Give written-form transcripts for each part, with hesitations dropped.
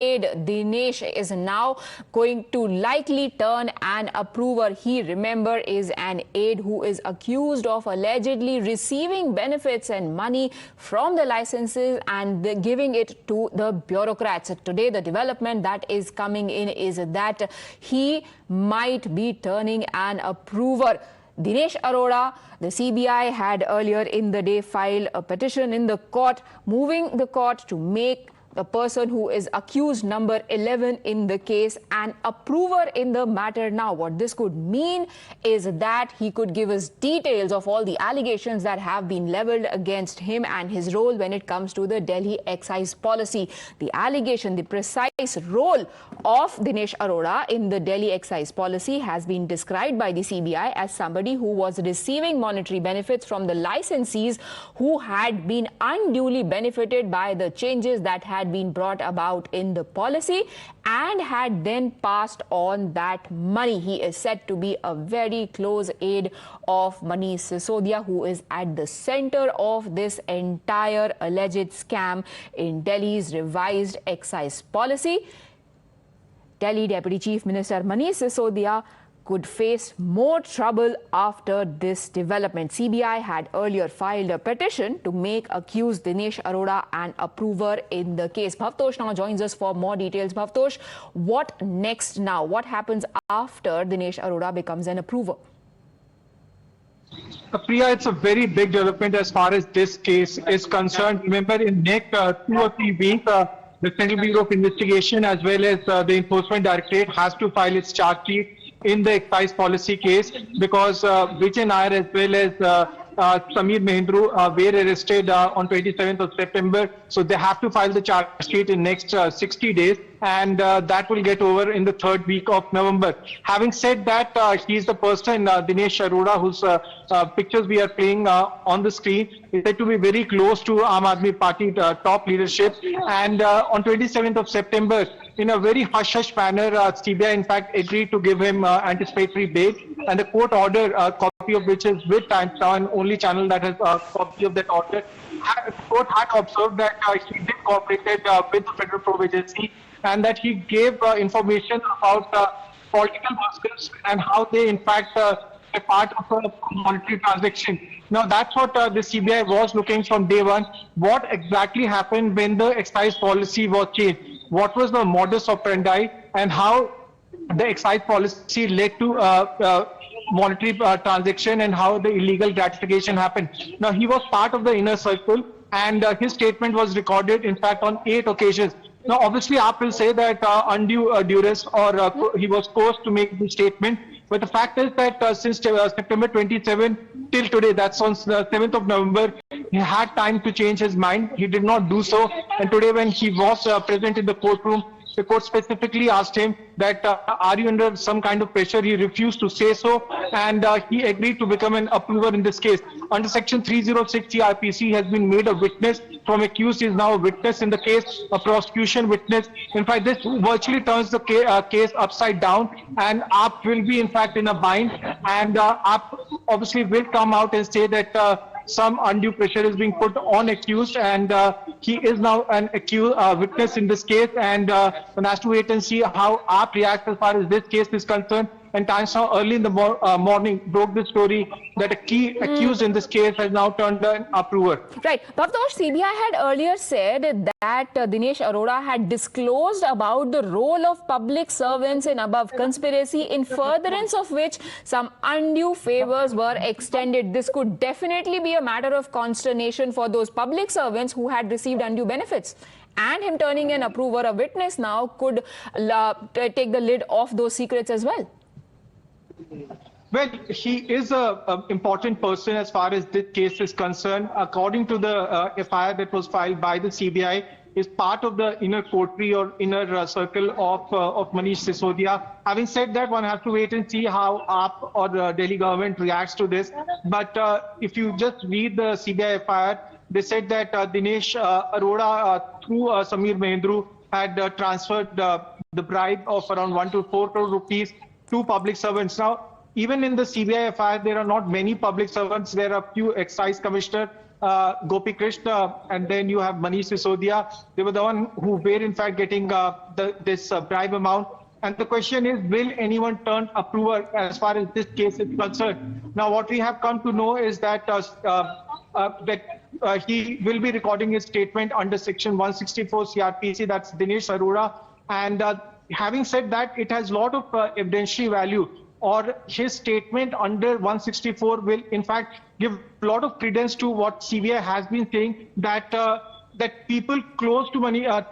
aide Dinesh is now going to likely turn an approver. He, remember, is an aide who is accused of allegedly receiving benefits and money from the licenses and giving it to the bureaucrats. Today, the development that is coming in is that he might be turning an approver. Dinesh Arora, the CBI had earlier in the day filed a petition in the court, moving the court to make the person who is accused number 11 in the case an approver in the matter. Now, what this could mean is that he could give us details of all the allegations that have been leveled against him and his role when it comes to the Delhi excise policy. The allegation, the precise role of Dinesh Arora in the Delhi excise policy has been described by the CBI as somebody who was receiving monetary benefits from the licensees who had been unduly benefited by the changes that had been brought about in the policy and had then passed on that money. He is said to be a very close aide of Manish Sisodia, who is at the center of this entire alleged scam in Delhi's revised excise policy. Delhi Deputy Chief Minister Manish Sisodia could face more trouble after this development. CBI had earlier filed a petition to make accused Dinesh Arora an approver in the case. Bhavtosh now joins us for more details. Bhavtosh, what next now? What happens after Dinesh Arora becomes an approver? Priya, it's a very big development as far as this case is concerned. Remember, in next 2 or 3 weeks, the Central Bureau of Investigation as well as the Enforcement Directorate has to file its charge sheet in the excise policy case because Vijay Nair as well as Samir Mahindru were arrested on 27th of September. So they have to file the charge sheet in next 60 days and that will get over in the 3rd week of November. Having said that, he's the person, Dinesh Arora, whose pictures we are playing on the screen, is said to be very close to Aam Aadmi Party top leadership. And on 27th of September, in a very hush-hush manner, CBI in fact agreed to give him anticipatory bail, and the court order, a copy of which is with Times Now, and only channel that has a copy of that order, the court had observed that he did cooperate with the Federal Probe Agency and that he gave information about political workers and how they in fact are part of a monetary transaction. Now that's what the CBI was looking from day one. What exactly happened when the excise policy was changed? What was the modus operandi and how the excise policy led to monetary transaction and how the illegal gratification happened. Now he was part of the inner circle and his statement was recorded in fact on 8 occasions. Now obviously AAP will say that undue duress or he was forced to make the statement. But the fact is that since September 27 till today, that's on the 7th of November, he had time to change his mind. He did not do so. And today when he was present in the courtroom, the court specifically asked him that are you under some kind of pressure? He refused to say so and he agreed to become an approver in this case. Under section 306 CRPC has been made a witness. From accused is now a witness in the case, a prosecution witness. In fact, this virtually turns the case upside down and AAP will be in fact in a bind and AAP obviously will come out and say that some undue pressure is being put on accused and he is now an accused witness in this case and one has to wait and see how AAP reacts as far as this case is concerned. And Times Now early in the morning broke the story that a key accused in this case has now turned an approver. Right. Bhavtosh, CBI had earlier said that Dinesh Arora had disclosed about the role of public servants in above conspiracy, in furtherance of which some undue favors were extended. This could definitely be a matter of consternation for those public servants who had received undue benefits. And him turning an approver, a witness now, could take the lid off those secrets as well. Well, he is an important person as far as this case is concerned. According to the FIR that was filed by the CBI, is part of the inner coterie or inner circle of Manish Sisodia. Having said that, one has to wait and see how AAP or the Delhi government reacts to this. But if you just read the CBI FIR, they said that Dinesh Arora through Samir Mahindru had transferred the bribe of around 1 to 4 crore rupees to public servants. Now, even in the CBI FIR, there are not many public servants. There are few excise commissioner Gopi Krishna, and then you have Manish Sisodia. They were the one who were in fact getting this bribe amount. And the question is, will anyone turn approver as far as this case is concerned? Now, what we have come to know is that he will be recording his statement under Section 164 CRPC. That's Dinesh Arora. And having said that, it has a lot of evidentiary value, or his statement under 164 will in fact give a lot of credence to what CBI has been saying, that that people close to Aam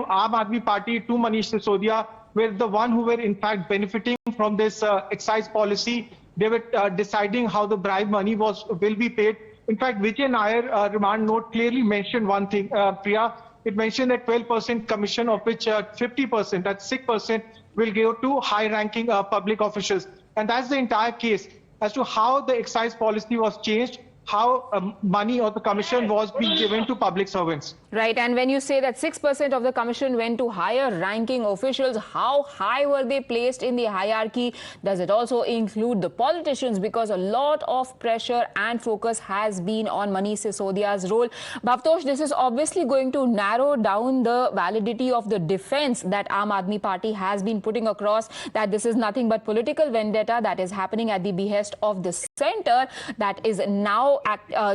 Aadmi Party, to Manish Sisodia, were the one who were in fact benefiting from this excise policy. They were deciding how the bribe money will be paid. In fact, Vijay Nair remand note clearly mentioned one thing, Priya. It mentioned that 12% commission, of which 50%, that's 6%, will go to high-ranking public officials. And that's the entire case. As to how the excise policy was changed, how money or the commission was being given to public servants. Right, and when you say that 6% of the commission went to higher ranking officials, how high were they placed in the hierarchy? Does it also include the politicians? Because a lot of pressure and focus has been on Manish Sisodia's role. Bhavtosh, this is obviously going to narrow down the validity of the defense that Aam Aadmi Party has been putting across, that this is nothing but political vendetta that is happening at the behest of the centre that is now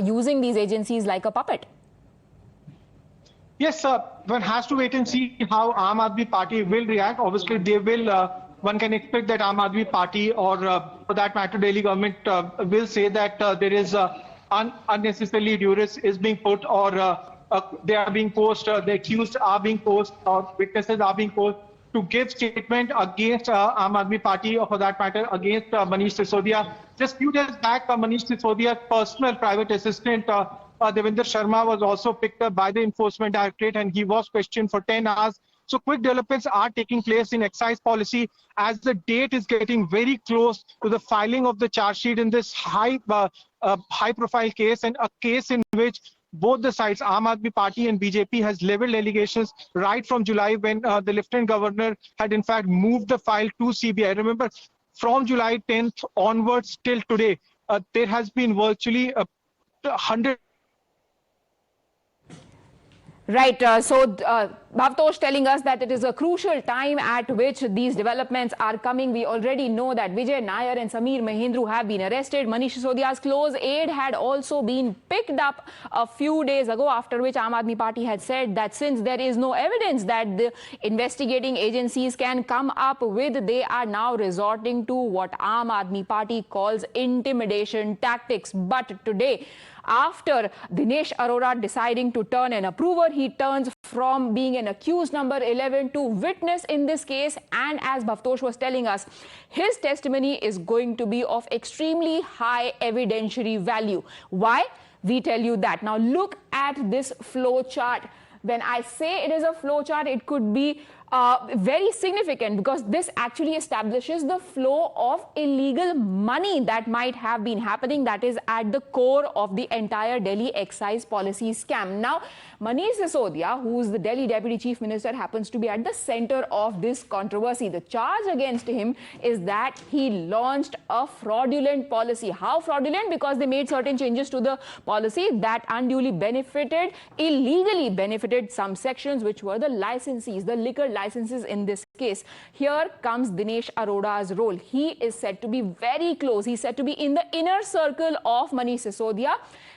using these agencies like a puppet. Yes, one has to wait and see how Aam Aadmi Party will react. Obviously, they will. One can expect that Aam Aadmi Party, or for that matter, Delhi government, will say that there is unnecessarily duress is being put, or they are being posed, the accused are being posed, or witnesses are being posed to give statement against Aam Aadmi Party, or for that matter, against Manish Sisodia. Just few days back, Manish Sisodia's personal private assistant, Devinder Sharma, was also picked up by the Enforcement Directorate, and he was questioned for 10 hours. So quick developments are taking place in excise policy as the date is getting very close to the filing of the charge sheet in this high-profile case, and a case in which both the sides, Aam Aadmi Party and BJP, has leveled allegations right from July, when the Lieutenant Governor had in fact moved the file to CBI. Remember, from July 10th onwards till today, there has been virtually 100. Right. So Bhavtosh telling us that it is a crucial time at which these developments are coming. We already know that Vijay Nair and Sameer Mahindru have been arrested. Manish Sisodia's close aide had also been picked up a few days ago, after which Aam Aadmi Party had said that since there is no evidence that the investigating agencies can come up with, they are now resorting to what Aam Aadmi Party calls intimidation tactics. But today, after Dinesh Arora deciding to turn an approver, he turns from being an accused number 11 to witness in this case. And as Bhavtosh was telling us, his testimony is going to be of extremely high evidentiary value. Why? We tell you that. Now look at this flow chart. When I say it is a flow chart, it could be very significant, because this actually establishes the flow of illegal money that might have been happening, that is at the core of the entire Delhi excise policy scam. Now, Manish Sisodia, who is the Delhi Deputy Chief Minister, happens to be at the center of this controversy. The charge against him is that he launched a fraudulent policy. How fraudulent? Because they made certain changes to the policy that unduly benefited, illegally benefited some sections, which were the licensees, the liquor licenses in this case. Here comes Dinesh Arora's role. He is said to be very close. He's said to be in the inner circle of Manish Sisodia.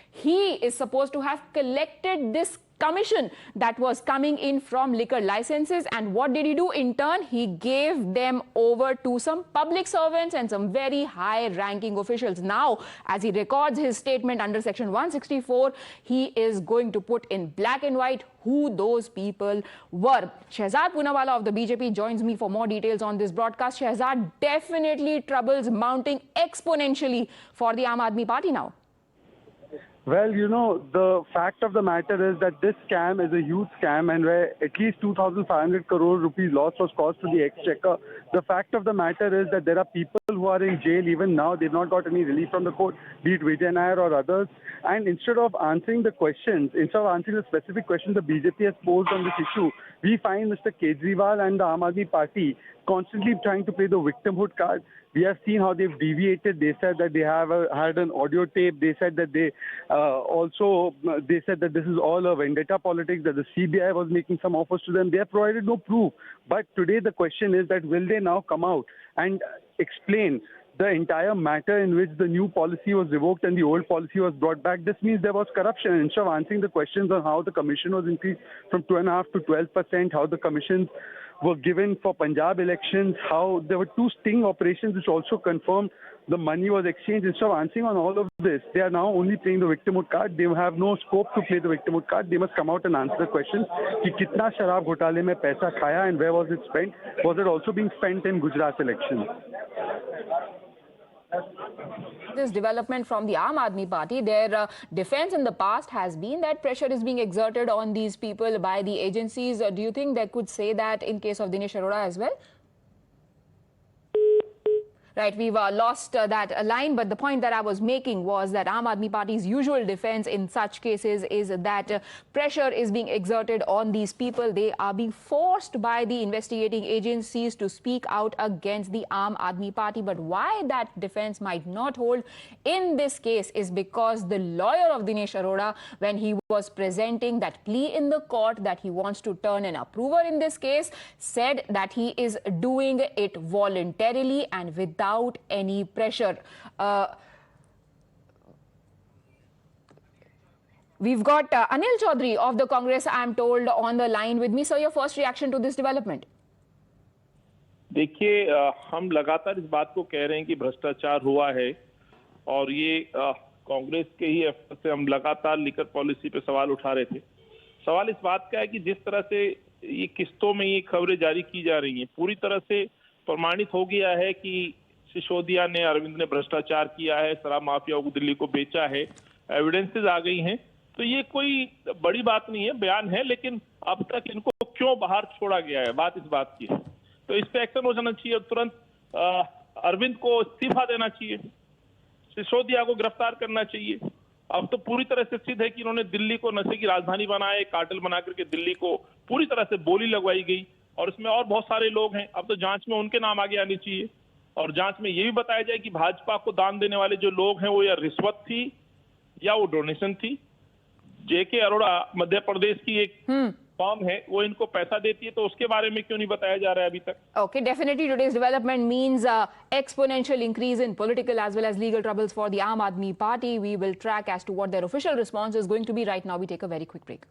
He is supposed to have collected this commission that was coming in from liquor licenses. And what did he do in turn? He gave them over to some public servants and some very high-ranking officials. Now, as he records his statement under Section 164, he is going to put in black and white who those people were. Shehzad Poonawala of the BJP joins me for more details on this broadcast. Shehzad, definitely troubles mounting exponentially for the Aam Aadmi Party now. Well, you know, the fact of the matter is that this scam is a huge scam, and where at least 2,500 crore rupees loss was caused to the exchequer. The fact of the matter is that there are people who are in jail even now. They've not got any relief from the court, be it Vijay Nair or others. And instead of answering the questions, instead of answering the specific questions the BJP has posed on this issue, We find Mr. Kejriwal and the Aam Aadmi Party constantly trying to play the victimhood card. We have seen how they've deviated. They said that they have had an audio tape. They said that they said that this is all a vendetta politics, that the CBI was making some offers to them. They have provided no proof. But today the question is that will they now come out and explain the entire matter in which the new policy was revoked and the old policy was brought back? This means there was corruption. Instead of answering the questions on how the commission was increased from 2.5% to 12%, how the commissions were given for Punjab elections, how there were 2 sting operations which also confirmed the money was exchanged. Instead of answering on all of this, they are now only playing the victimhood card. They have no scope to play the victimhood card. They must come out and answer the questions. Ki kitna sharab ghotale mein paisa khaya and where was it spent? Was it also being spent in Gujarat elections? This development from the Aam Aadmi Party, their defense in the past has been that pressure is being exerted on these people by the agencies. Do you think they could say that in case of Dinesh Arora as well? Right, we've lost that line, but the point that I was making was that Aam Aadmi Party's usual defense in such cases is that pressure is being exerted on these people. They are being forced by the investigating agencies to speak out against the Aam Aadmi Party. But why that defense might not hold in this case is because the lawyer of Dinesh Arora, when he was presenting that plea in the court that he wants to turn an approver in this case, said that he is doing it voluntarily and without any pressure. We've got Anil Chaudhary of the Congress, I'm told, on the line with me. So your first reaction to this development? देखिए, हम लगातार इस बात को कह रहे हैं कि भ्रष्टाचार हुआ है और ये कांग्रेस के ही एफर्ट से हम लगातार लिकर पॉलिसी पे सवाल उठा रहे थे। सवाल इस बात का है कि जिस तरह से ये किस्तों में ये खबरें जारी की जा रही हैं, पूरी तरह से प्रमाणित हो गया है कि सिसोदिया ने, अरविंद ने भ्रष्टाचार किया है, शराब माफियाओं को दिल्ली को बेचा है, एविडेंसेस आ गई हैं। तो ये कोई बड़ी बात नहीं है, बयान है, लेकिन अब तक इनको क्यों बाहर छोड़ा गया है, बात इस बात की है। तो इस पे एक्शन हो जाना चाहिए और तुरंत अरविंद को इस्तीफा देना चाहिए, सिसोदिया को गिरफ्तार करना चाहिए। अब तो पूरी तरह से सिद्ध है कि इन्होंने दिल्ली को नशे की राजधानी बनाया, कार्टेल बना करके दिल्ली को पूरी तरह से बोली लगवाई गई और इसमें और बहुत सारे लोग हैं। अब तो जांच में उनके नाम आगे आने चाहिए और जांच में ये भी बताया जाए कि भाजपा को दान देने वाले जो लोग हैं वो या रिश्वत थी या वो डोनेशन थी। जेके अरोड़ा मध्य प्रदेश की एक फर्म है, वो इनको पैसा देती है, तो उसके बारे में क्यों नहीं बताया जा रहा है अभी तक? Okay, definitely today's development means exponential increase in political as well as legal troubles for the Aam Aadmi Party. We will track as to what their official response is going to be. Right now we take a very quick break.